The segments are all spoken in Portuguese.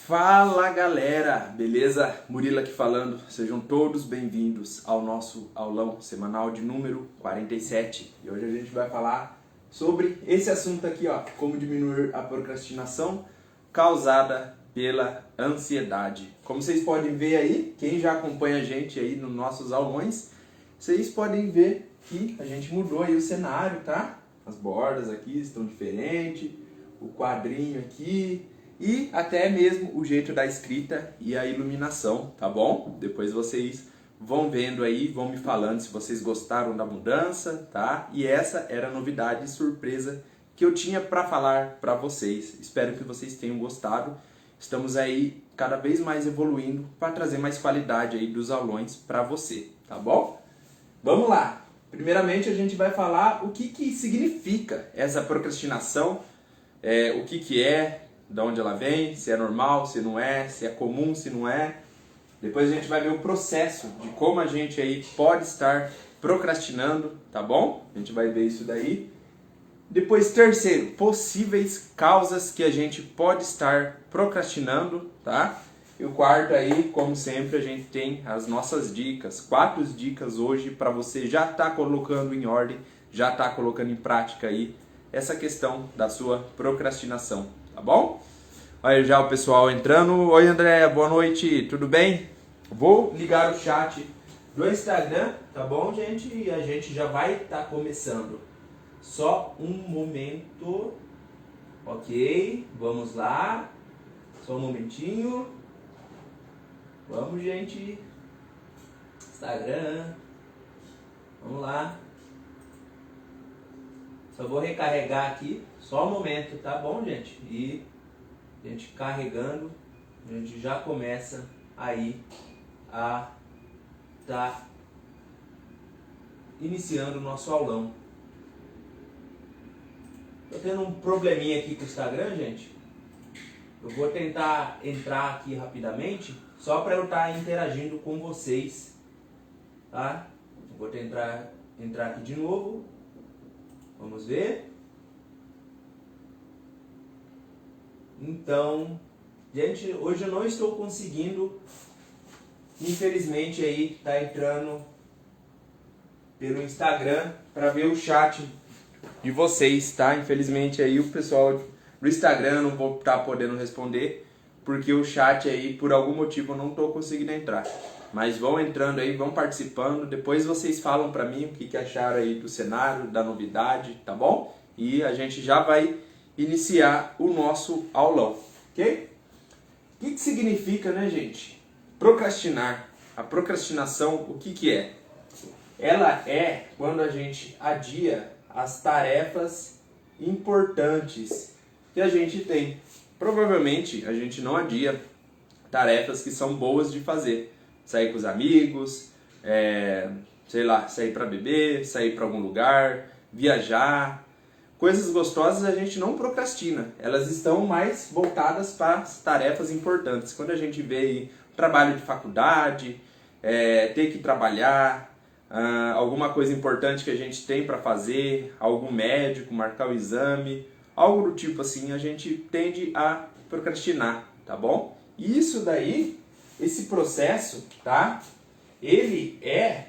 Fala galera, beleza? Murilo aqui falando, sejam todos bem-vindos ao nosso aulão semanal de número 47. E hoje a gente vai falar sobre esse assunto aqui, ó, como diminuir a procrastinação causada pela ansiedade. Como vocês podem ver aí, quem já acompanha a gente aí nos nossos aulões, vocês podem ver que a gente mudou aí o cenário, tá? As bordas aqui estão diferentes, o quadrinho aqui e até mesmo o jeito da escrita e a iluminação, tá bom? Depois vocês vão vendo aí, vão me falando se vocês gostaram da mudança, tá? E essa era a novidade e surpresa que eu tinha para falar para vocês. Espero que vocês tenham gostado. Estamos aí cada vez mais evoluindo para trazer mais qualidade aí dos aulões para você, tá bom? Vamos lá! Primeiramente a gente vai falar o que significa essa procrastinação, o que é, de onde ela vem, se é normal, se não é, se é comum, se não é. Depois a gente vai ver o processo de como a gente aí pode estar procrastinando, tá bom? A gente vai ver isso daí. Depois, terceiro, possíveis causas que a gente pode estar procrastinando, tá? E o quarto aí, como sempre, a gente tem as nossas dicas. 4 dicas hoje para você já estar colocando em ordem, já estar colocando em prática aí essa questão da sua procrastinação, tá bom? Olha já o pessoal entrando. Oi André, boa noite, tudo bem? Vou ligar o chat do Instagram, tá bom, gente? E a gente já vai estar começando. Só um momento. Ok, vamos lá. Só um momentinho. Vamos, gente. Instagram. Vamos lá. Só vou recarregar aqui. Só um momento, tá bom, gente? E a gente carregando, a gente já começa aí a tá iniciando o nosso aulão. Tô tendo um probleminha aqui com o Instagram, gente. Eu vou tentar entrar aqui rapidamente, só para eu estar interagindo com vocês, tá? Eu vou tentar entrar aqui de novo. Vamos ver. Então, gente, hoje eu não estou conseguindo, infelizmente, aí tá entrando pelo Instagram para ver o chat de vocês, tá? Infelizmente aí o pessoal do Instagram não vou estar podendo responder, porque o chat aí, por algum motivo, eu não estou conseguindo entrar. Mas vão entrando aí, vão participando, depois vocês falam para mim o que acharam aí do cenário, da novidade, tá bom? E a gente já vai iniciar o nosso aulão, ok? O que significa, né, gente? Procrastinar. A procrastinação, o que é? Ela é quando a gente adia as tarefas importantes que a gente tem. Provavelmente a gente não adia tarefas que são boas de fazer. Sair com os amigos, sei lá, sair para beber, sair para algum lugar, viajar. Coisas gostosas a gente não procrastina, elas estão mais voltadas para as tarefas importantes. Quando a gente vê aí trabalho de faculdade, ter que trabalhar, alguma coisa importante que a gente tem para fazer, algum médico, marcar o exame, algo do tipo assim, a gente tende a procrastinar, tá bom? Isso daí, esse processo, tá? Ele é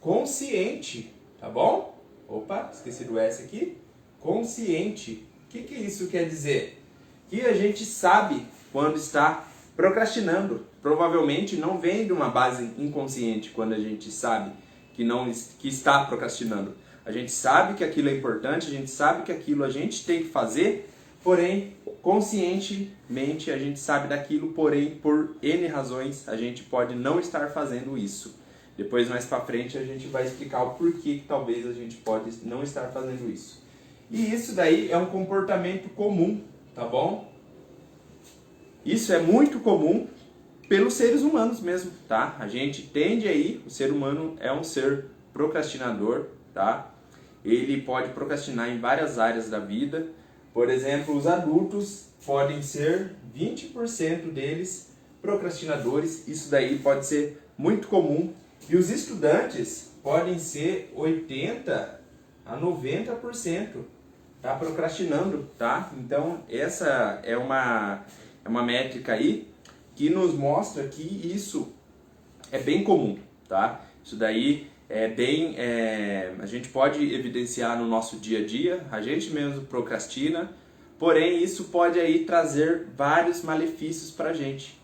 consciente, tá bom? Opa, esqueci do S aqui. Consciente. O que isso quer dizer? Que a gente sabe quando está procrastinando. Provavelmente não vem de uma base inconsciente quando a gente sabe que está procrastinando. A gente sabe que aquilo é importante, a gente sabe que aquilo a gente tem que fazer, porém, conscientemente a gente sabe daquilo, porém, por N razões, a gente pode não estar fazendo isso. Depois, mais pra frente, a gente vai explicar o porquê que talvez a gente pode não estar fazendo isso. E isso daí é um comportamento comum, tá bom? Isso é muito comum pelos seres humanos mesmo, tá? A gente tende aí, o ser humano é um ser procrastinador, tá? Ele pode procrastinar em várias áreas da vida. Por exemplo, os adultos podem ser 20% deles procrastinadores. Isso daí pode ser muito comum. E os estudantes podem ser 80% a 90%. Tá procrastinando, tá? Então essa é uma é uma métrica aí que nos mostra que isso é bem comum, tá? Isso daí é bem, a gente pode evidenciar no nosso dia a dia, a gente mesmo procrastina, porém isso pode aí trazer vários malefícios pra gente.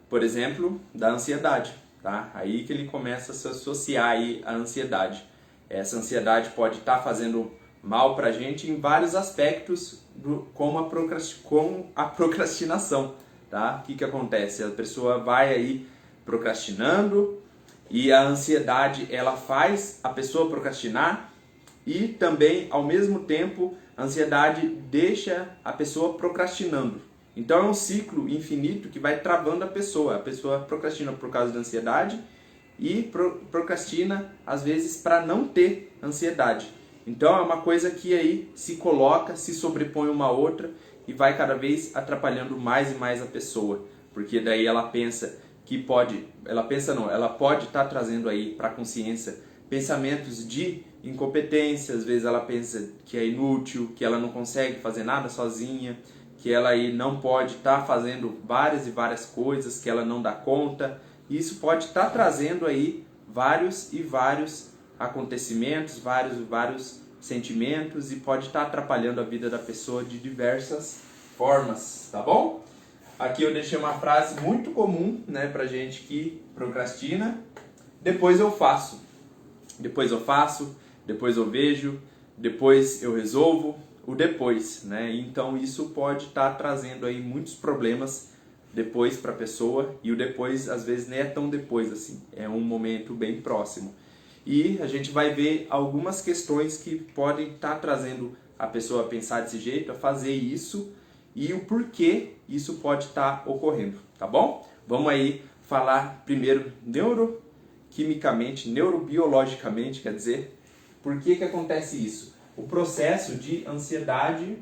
Por exemplo, da ansiedade, tá? Aí que ele começa a se associar aí à ansiedade. Essa ansiedade pode estar fazendo mal pra gente em vários aspectos, como a procrastinação, tá? O que acontece? A pessoa vai aí procrastinando e a ansiedade ela faz a pessoa procrastinar e também, ao mesmo tempo, a ansiedade deixa a pessoa procrastinando. Então é um ciclo infinito que vai travando a pessoa. A pessoa procrastina por causa da ansiedade e procrastina às vezes para não ter ansiedade. Então é uma coisa que aí se coloca, se sobrepõe uma à outra e vai cada vez atrapalhando mais e mais a pessoa, porque daí ela pensa que ela pode estar trazendo aí para a consciência pensamentos de incompetência, às vezes ela pensa que é inútil, que ela não consegue fazer nada sozinha, que ela aí não pode estar fazendo várias e várias coisas, que ela não dá conta. E isso pode estar trazendo aí vários e vários acontecimentos, vários e vários sentimentos e pode estar atrapalhando a vida da pessoa de diversas formas, tá bom? Aqui eu deixei uma frase muito comum, né, pra gente que procrastina. Depois eu faço. Depois eu faço, depois eu vejo, depois eu resolvo, o depois, né? Então isso pode estar trazendo aí muitos problemas depois para a pessoa e o depois às vezes nem é tão depois assim, é um momento bem próximo. E a gente vai ver algumas questões que podem estar trazendo a pessoa a pensar desse jeito, a fazer isso e o porquê isso pode estar ocorrendo, tá bom? Vamos aí falar primeiro neuroquimicamente, neurobiologicamente, quer dizer, por que acontece isso? O processo de ansiedade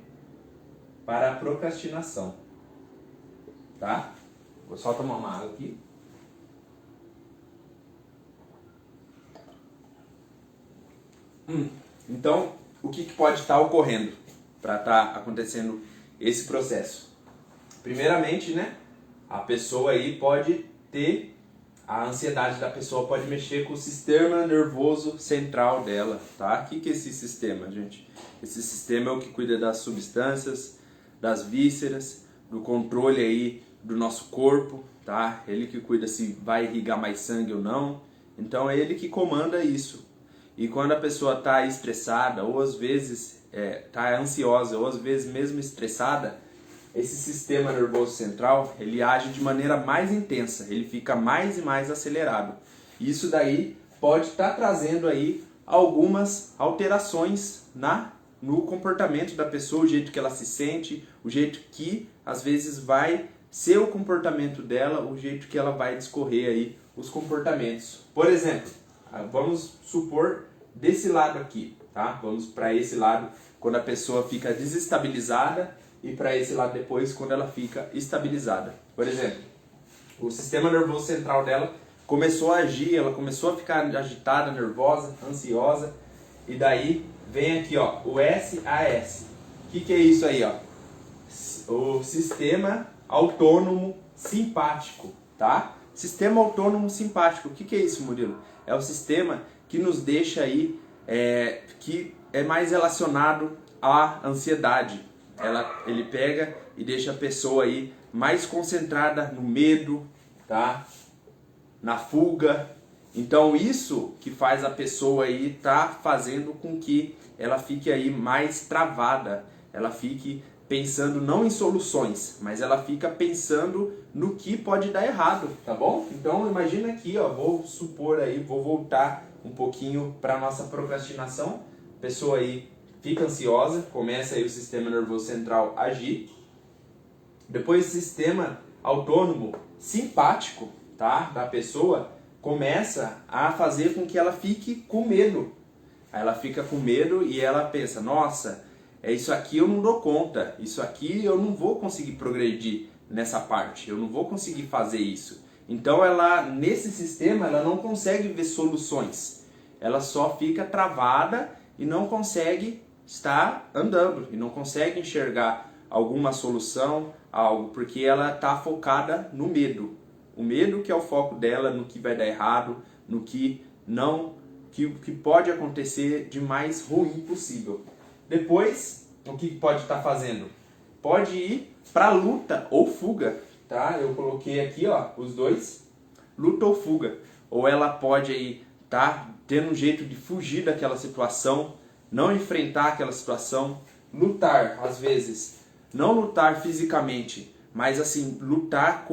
para a procrastinação, tá? Vou só tomar uma água aqui. Então, o que pode estar ocorrendo para estar acontecendo esse processo? Primeiramente, né, a pessoa aí pode ter, a ansiedade da pessoa pode mexer com o sistema nervoso central dela, tá? O que é esse sistema, gente? Esse sistema é o que cuida das substâncias, das vísceras, do controle aí do nosso corpo, tá? Ele que cuida se vai irrigar mais sangue ou não. Então é ele que comanda isso. E quando a pessoa está estressada, ou às vezes está ansiosa, ou às vezes mesmo estressada, esse sistema nervoso central, ele age de maneira mais intensa, ele fica mais e mais acelerado. Isso daí pode estar trazendo aí algumas alterações no comportamento da pessoa, o jeito que ela se sente, o jeito que às vezes vai ser o comportamento dela, o jeito que ela vai discorrer aí os comportamentos. Por exemplo, vamos supor desse lado aqui, tá? Vamos para esse lado quando a pessoa fica desestabilizada e para esse lado depois quando ela fica estabilizada. Por exemplo, o sistema nervoso central dela começou a agir, ela começou a ficar agitada, nervosa, ansiosa, e daí vem aqui, ó, o SAS. O que é isso aí, ó? O sistema autônomo simpático, tá? Sistema autônomo simpático. O que é isso, Murilo? É o sistema que nos deixa aí, que é mais relacionado à ansiedade. Ele pega e deixa a pessoa aí mais concentrada no medo, tá? Na fuga. Então isso que faz a pessoa aí tá fazendo com que ela fique aí mais travada, ela fique pensando não em soluções, mas ela fica pensando no que pode dar errado, tá bom? Então imagina aqui, ó, vou supor aí, vou voltar um pouquinho para nossa procrastinação. A pessoa aí fica ansiosa, começa aí o sistema nervoso central a agir. Depois o sistema autônomo simpático, tá, da pessoa começa a fazer com que ela fique com medo. Aí ela fica com medo e ela pensa, nossa, isso aqui eu não dou conta, isso aqui eu não vou conseguir progredir nessa parte, eu não vou conseguir fazer isso. Então ela, nesse sistema, ela não consegue ver soluções, ela só fica travada e não consegue estar andando, e não consegue enxergar alguma solução, algo, porque ela está focada no medo. O medo que é o foco dela, no que vai dar errado, no que não, que pode acontecer de mais ruim possível. Depois, o que pode estar fazendo? Pode ir para luta ou fuga, tá? Eu coloquei aqui, ó, os dois, luta ou fuga. Ou ela pode aí tá tendo um jeito de fugir daquela situação, não enfrentar aquela situação, lutar, às vezes, não lutar fisicamente, mas assim, lutar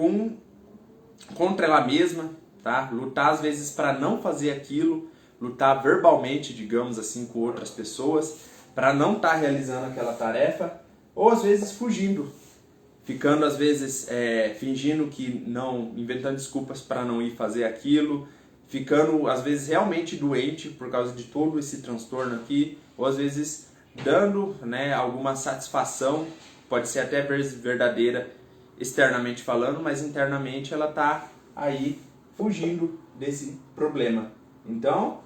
contra ela mesma, tá? Lutar às vezes para não fazer aquilo, lutar verbalmente, digamos assim, com outras pessoas, para não estar realizando aquela tarefa, ou às vezes fugindo, ficando às vezes fingindo que não, inventando desculpas para não ir fazer aquilo, ficando às vezes realmente doente por causa de todo esse transtorno aqui, ou às vezes dando, né, alguma satisfação, pode ser até verdadeira externamente falando, mas internamente ela está aí fugindo desse problema. Então,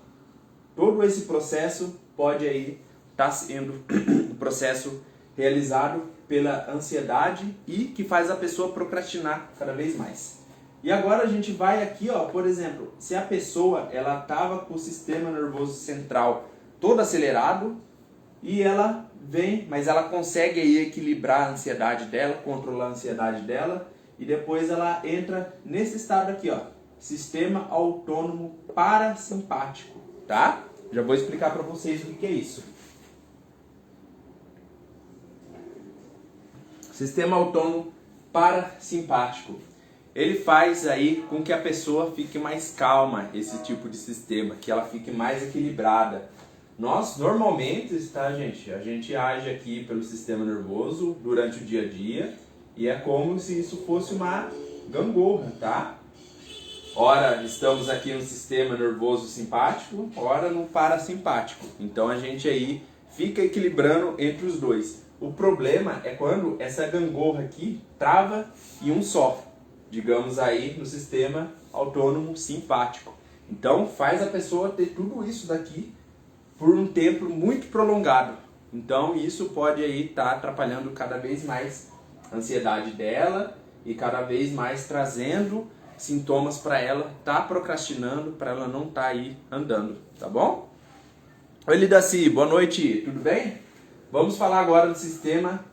todo esse processo pode aí estar sendo um processo realizado pela ansiedade e que faz a pessoa procrastinar cada vez mais. E agora a gente vai aqui, ó, por exemplo, se a pessoa ela estava com o sistema nervoso central todo acelerado e ela vem, mas ela consegue aí equilibrar a ansiedade dela, controlar a ansiedade dela e depois ela entra nesse estado aqui, ó, sistema autônomo parasimpático, tá? Já vou explicar para vocês o que é isso. Sistema autônomo parasimpático. Ele faz aí com que a pessoa fique mais calma, esse tipo de sistema, que ela fique mais equilibrada. Nós, normalmente, tá, gente? A gente age aqui pelo sistema nervoso durante o dia a dia e é como se isso fosse uma gangorra, tá? Ora, estamos aqui no sistema nervoso simpático, ora no parasimpático. Então, a gente aí fica equilibrando entre os dois. O problema é quando essa gangorra aqui trava em um só, digamos aí no sistema autônomo simpático. Então faz a pessoa ter tudo isso daqui por um tempo muito prolongado. Então isso pode aí estar atrapalhando cada vez mais a ansiedade dela e cada vez mais trazendo sintomas para ela estar procrastinando, para ela não estar aí andando, tá bom? Oi Lidaci, boa noite, tudo bem? Vamos falar agora do sistema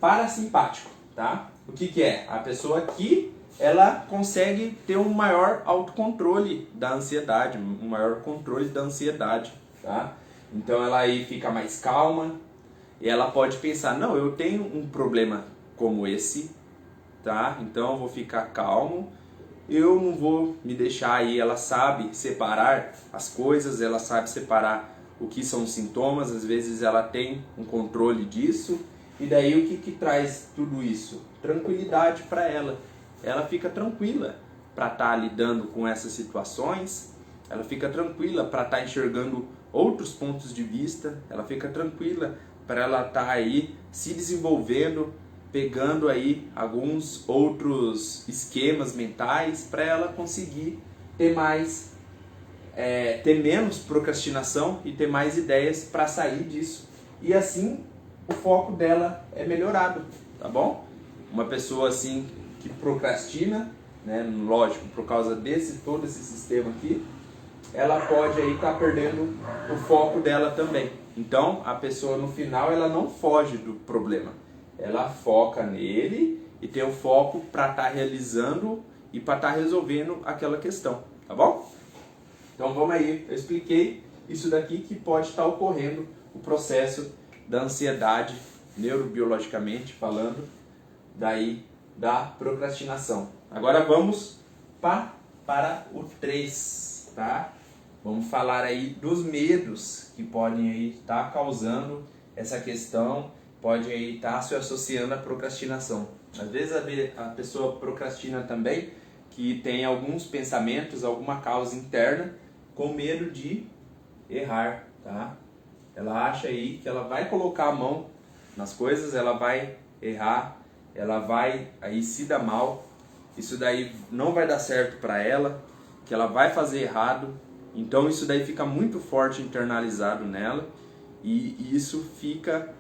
parasimpático, tá? O que é? A pessoa aqui, ela consegue ter um maior autocontrole da ansiedade, um maior controle da ansiedade, tá? Então ela aí fica mais calma e ela pode pensar, não, eu tenho um problema como esse, tá? Então eu vou ficar calmo, eu não vou me deixar aí, ela sabe separar as coisas, ela sabe separar o que são os sintomas, às vezes ela tem um controle disso, e daí o que traz tudo isso? Tranquilidade para ela. Ela fica tranquila para estar lidando com essas situações, ela fica tranquila para estar enxergando outros pontos de vista, ela fica tranquila para ela estar aí se desenvolvendo, pegando aí alguns outros esquemas mentais para ela conseguir ter mais ter menos procrastinação e ter mais ideias para sair disso. E assim o foco dela é melhorado, tá bom? Uma pessoa assim que procrastina, né, lógico, por causa todo esse sistema aqui, ela pode aí estar perdendo o foco dela também. Então a pessoa no final ela não foge do problema, ela foca nele e tem o foco para estar realizando e para estar resolvendo aquela questão, tá bom? Então vamos aí, eu expliquei isso daqui que pode estar ocorrendo o processo da ansiedade, neurobiologicamente falando, daí da procrastinação. Agora vamos para o 3, tá? Vamos falar aí dos medos que podem aí estar causando essa questão, pode aí estar se associando à procrastinação. Às vezes a pessoa procrastina também, que tem alguns pensamentos, alguma causa interna, com medo de errar, tá? Ela acha aí que ela vai colocar a mão nas coisas, ela vai errar, ela vai aí se dar mal, isso daí não vai dar certo para ela, que ela vai fazer errado, então isso daí fica muito forte internalizado nela e isso fica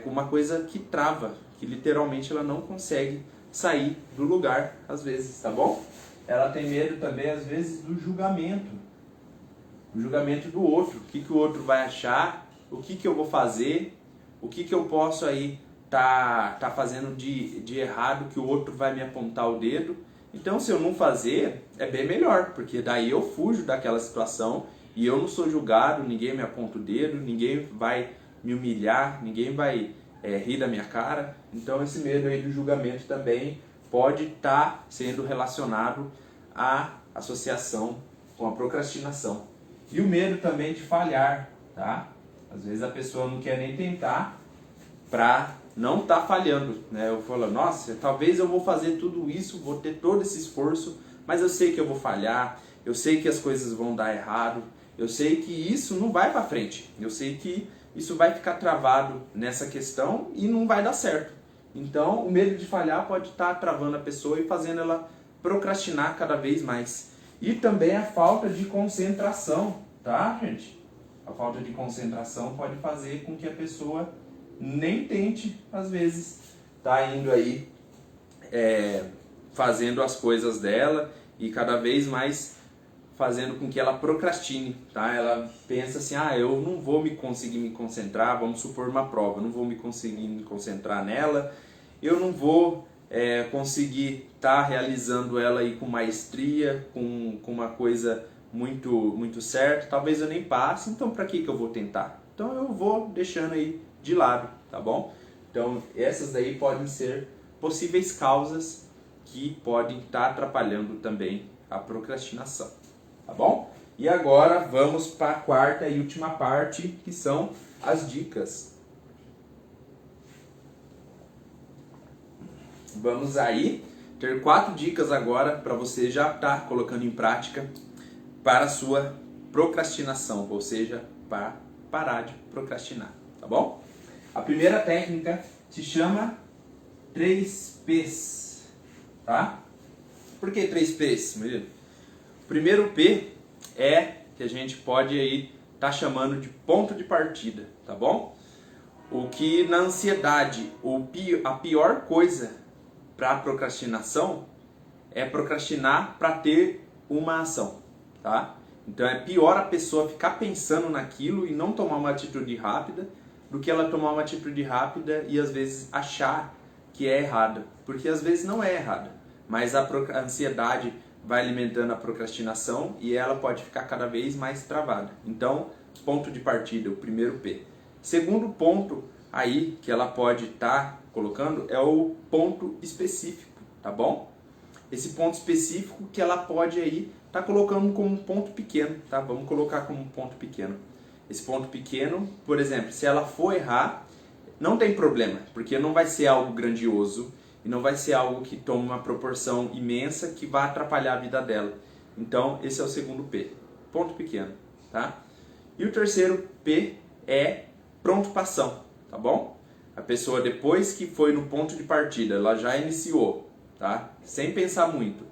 com uma coisa que trava, que literalmente ela não consegue sair do lugar às vezes, tá bom? Ela tem medo também às vezes do julgamento. O julgamento do outro, o que o outro vai achar, o que eu vou fazer, o que eu posso aí tá fazendo de errado, que o outro vai me apontar o dedo. Então, se eu não fazer, é bem melhor, porque daí eu fujo daquela situação e eu não sou julgado, ninguém me aponta o dedo, ninguém vai me humilhar, ninguém vai rir da minha cara. Então, esse medo aí do julgamento também pode estar sendo relacionado à associação com a procrastinação. E o medo também de falhar, tá? Às vezes a pessoa não quer nem tentar para não estar falhando, né? Eu falo, nossa, talvez eu vou fazer tudo isso, vou ter todo esse esforço, mas eu sei que eu vou falhar, eu sei que as coisas vão dar errado, eu sei que isso não vai para frente, eu sei que isso vai ficar travado nessa questão e não vai dar certo. Então, o medo de falhar pode estar travando a pessoa e fazendo ela procrastinar cada vez mais. E também a falta de concentração, tá, gente? A falta de concentração pode fazer com que a pessoa nem tente, às vezes, tá indo aí fazendo as coisas dela e cada vez mais fazendo com que ela procrastine, tá? Ela pensa assim, eu não vou conseguir me concentrar, vamos supor uma prova, eu não vou conseguir me concentrar nela, eu não vou conseguir estar realizando ela aí com maestria, com uma coisa muito certa, talvez eu nem passe, então para que eu vou tentar? Então eu vou deixando aí de lado, tá bom? Então essas daí podem ser possíveis causas que podem estar atrapalhando também a procrastinação, tá bom? E agora vamos para a quarta e última parte, que são as dicas. Vamos aí ter 4 dicas agora para você já estar colocando em prática para a sua procrastinação, ou seja, para parar de procrastinar, tá bom? A primeira técnica se chama 3Ps, tá? Por que 3Ps, menino? O primeiro P é que a gente pode aí estar chamando de ponto de partida, tá bom? O que na ansiedade, a pior coisa para a procrastinação é procrastinar para ter uma ação, tá? Então é pior a pessoa ficar pensando naquilo e não tomar uma atitude rápida do que ela tomar uma atitude rápida e às vezes achar que é errada, porque às vezes não é errada, mas a ansiedade vai alimentando a procrastinação e ela pode ficar cada vez mais travada. Então, ponto de partida, o primeiro P. Segundo ponto aí que ela pode estar colocando é o ponto específico, tá bom? Esse ponto específico que ela pode aí estar colocando como um ponto pequeno, tá? Vamos colocar como um ponto pequeno. Esse ponto pequeno, por exemplo, se ela for errar, não tem problema, porque não vai ser algo grandioso e não vai ser algo que tome uma proporção imensa que vai atrapalhar a vida dela. Então, esse é o segundo P, ponto pequeno, tá? E o terceiro P é pronto para ação, tá bom? A pessoa, depois que foi no ponto de partida, ela já iniciou, tá? Sem pensar muito.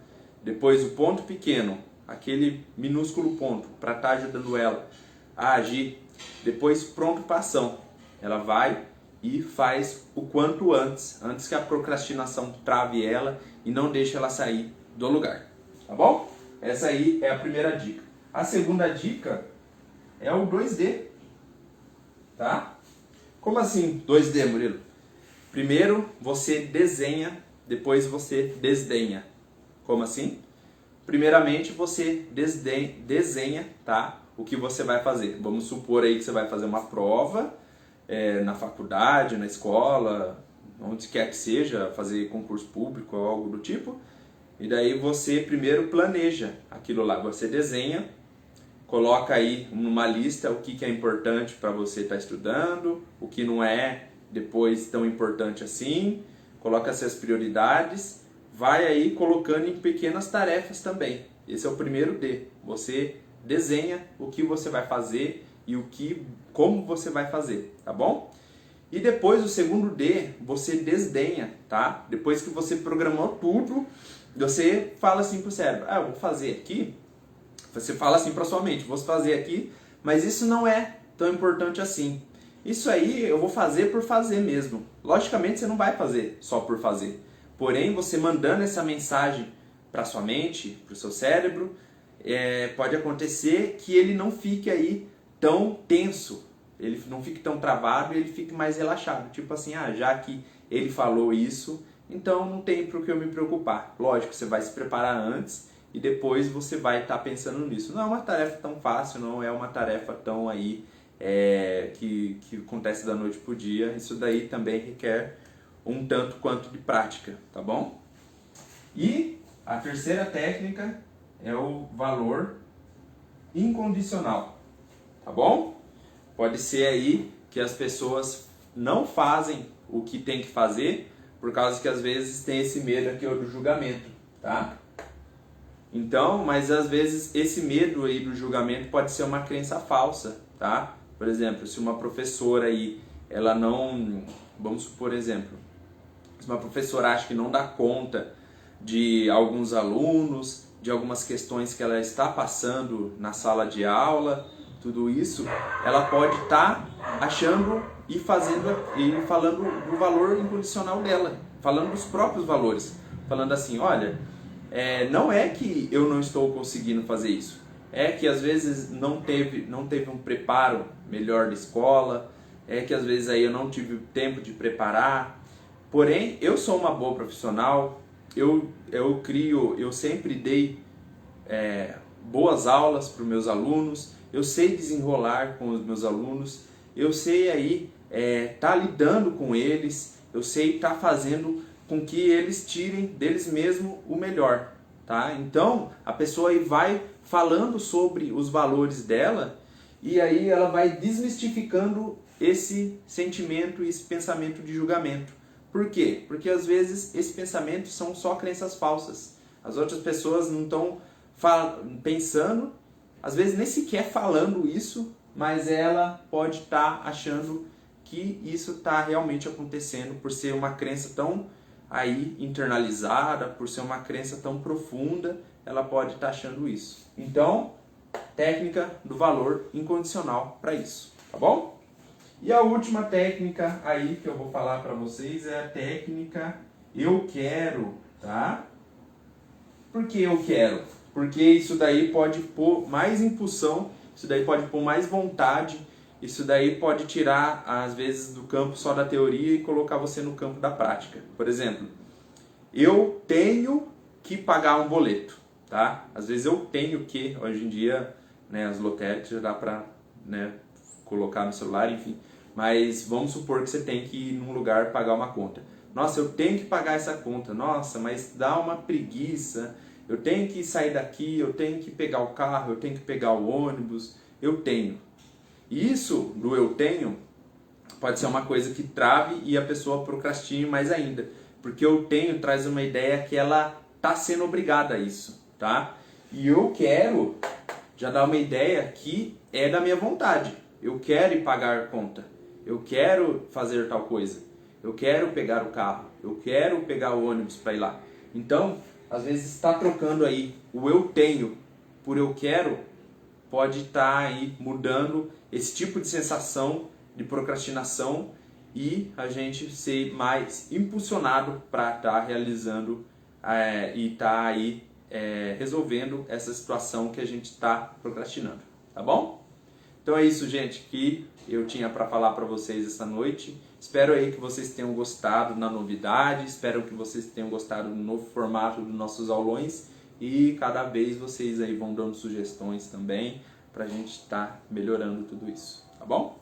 Depois o ponto pequeno, aquele minúsculo ponto para estar ajudando ela a agir. Depois pronto para ação. Ela vai e faz o quanto antes que a procrastinação trave ela e não deixe ela sair do lugar. Tá bom? Essa aí é a primeira dica. A segunda dica é o 2D. Tá? Como assim 2D, Murilo? Primeiro você desenha, depois você desdenha. Como assim? Primeiramente você desenha, tá? O que você vai fazer. Vamos supor aí que você vai fazer uma prova na faculdade, na escola, onde quer que seja, fazer concurso público ou algo do tipo. E daí você primeiro planeja aquilo lá. Você desenha, coloca aí numa lista o que é importante para você estar estudando, o que não é depois tão importante assim, coloca essas prioridades, vai aí colocando em pequenas tarefas também. Esse é o primeiro D. Você desenha o que você vai fazer e como você vai fazer, tá bom? E depois o segundo D, você desdenha, tá? Depois que você programou tudo, você fala assim pro cérebro, eu vou fazer aqui. Você fala assim para sua mente, vou fazer aqui, mas isso não é tão importante assim. Isso aí eu vou fazer por fazer mesmo. Logicamente você não vai fazer só por fazer. Porém, você mandando essa mensagem para sua mente, para o seu cérebro, pode acontecer que ele não fique aí tão tenso, ele não fique tão travado e ele fique mais relaxado. Tipo assim, já que ele falou isso, então não tem por que eu me preocupar. Lógico, você vai se preparar antes e depois você vai estar pensando nisso. Não é uma tarefa tão fácil, não é uma tarefa tão aí que acontece da noite pro dia. Isso daí também requer um tanto quanto de prática, tá bom? E a terceira técnica é o valor incondicional, tá bom? Pode ser aí que as pessoas não fazem o que tem que fazer por causa que às vezes tem esse medo aqui do julgamento, tá? Então, mas às vezes esse medo aí do julgamento pode ser uma crença falsa, tá? Por exemplo, se uma professora aí, ela não, vamos supor exemplo, se uma professora acha que não dá conta de alguns alunos, de algumas questões que ela está passando na sala de aula, tudo isso, ela pode estar achando e falando do valor incondicional dela, falando dos próprios valores, falando assim, olha, não é que eu não estou conseguindo fazer isso, é que às vezes não teve um preparo melhor da escola, é que às vezes aí eu não tive tempo de preparar, porém eu sou uma boa profissional, eu sempre dei boas aulas para os meus alunos, eu sei desenrolar com os meus alunos, eu sei aí tá lidando com eles, eu sei tá fazendo com que eles tirem deles mesmos o melhor, tá? Então a pessoa aí vai falando sobre os valores dela e aí ela vai desmistificando esse sentimento e esse pensamento de julgamento. Por quê? Porque às vezes esses pensamentos são só crenças falsas. As outras pessoas não estão pensando, às vezes nem sequer falando isso, mas ela pode estar achando que isso está realmente acontecendo por ser uma crença tão aí internalizada, por ser uma crença tão profunda, ela pode estar achando isso. Então, técnica do valor incondicional para isso, tá bom? E a última técnica aí que eu vou falar para vocês é a técnica eu quero, tá? Por que eu quero? Porque isso daí pode pôr mais impulsão, isso daí pode pôr mais vontade, isso daí pode tirar, às vezes, do campo só da teoria e colocar você no campo da prática. Por exemplo, eu tenho que pagar um boleto, tá? Às vezes eu tenho que, hoje em dia, né, as lotéricas já dá para, né, colocar no celular, enfim. Mas vamos supor que você tem que ir num lugar pagar uma conta. Nossa, eu tenho que pagar essa conta. Nossa, mas dá uma preguiça. Eu tenho que sair daqui, eu tenho que pegar o carro, eu tenho que pegar o ônibus. Eu tenho. Isso do eu tenho pode ser uma coisa que trave e a pessoa procrastine mais ainda. Porque eu tenho traz uma ideia que ela está sendo obrigada a isso, tá? E eu quero já dar uma ideia que é da minha vontade. Eu quero ir pagar a conta. Eu quero fazer tal coisa. Eu quero pegar o carro. Eu quero pegar o ônibus para ir lá. Então, às vezes está trocando aí o eu tenho por eu quero, pode estar aí mudando esse tipo de sensação de procrastinação e a gente ser mais impulsionado para estar realizando e estar aí resolvendo essa situação que a gente está procrastinando, tá bom? Então é isso, gente, que eu tinha para falar para vocês essa noite. Espero aí que vocês tenham gostado da novidade, espero que vocês tenham gostado do novo formato dos nossos aulões e cada vez vocês aí vão dando sugestões também para a gente estar melhorando tudo isso, tá bom?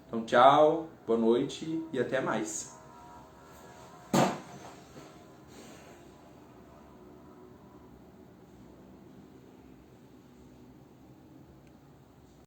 Então tchau, boa noite e até mais.